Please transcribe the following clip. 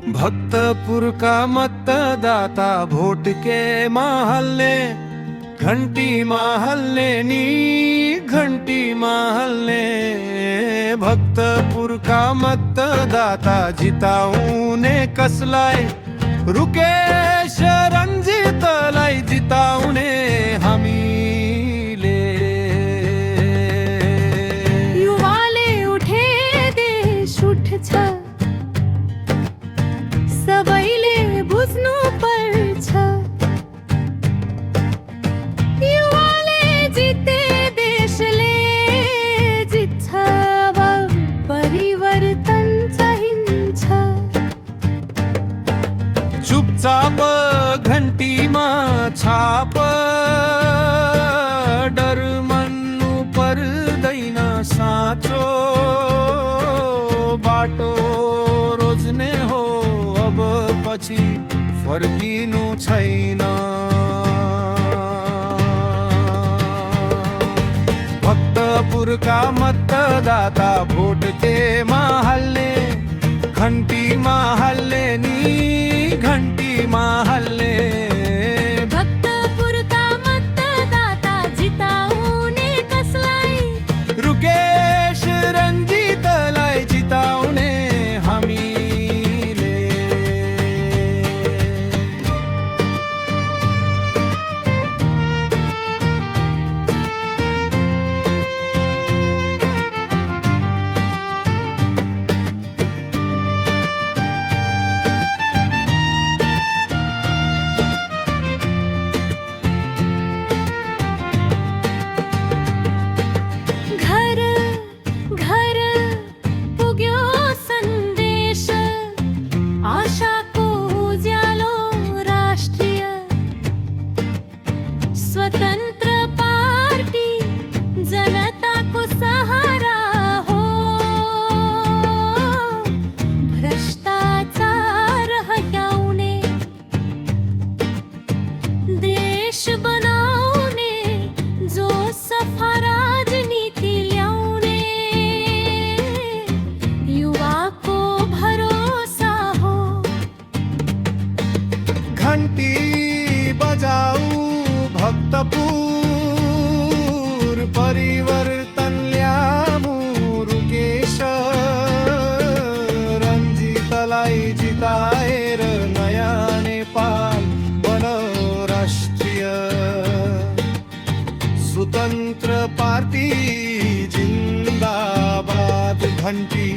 भक्तपुर का मतदाता वोट के महल्ले घंटी महल्ले नी घंटी महल्ले। भक्तपुर का मतदाता जिताऊने कसलाय रुकेश रणजितलाई जिताऊने हामीले। युवाले उठे देश उठ्छ सबैले बुझ्नु पर्छ। युवाले जिते देशले जित्छ परिवर्तन चाहिन्छ। चुपचाप घन्टीमा छाप डर मान्नु पर्दैन साँचो बाटो रोज्ने हो अब पछि फर्किनु छैन। भक्तपुर का मतदाता वोट के महल्ले घंटी महल्ले नी घंटी महल्ले। भक्तपुर का मतदाता जिताउने कसलाई रुकेश रणजितलाई जिताउने हामीले। घर घर पुग्यो सन्देश आशाको उज्यालो राष्ट्रिय स्वतन्त्र पार्टी जनताको सहारा हो। भ्रष्टाचार हटाउने देश बनाउने जो सफा राजनीति ल्याउने युवाको भरोसा हो। घंटी बजाऊ भक्तपुर परिवर्तन ल्याऊ रुकेश रणजितलाई जिताएर नयाँ नेपाल बनाऊ राष्ट्रिय स्वतन्त्र पार्टी जिन्दाबाद। घंटी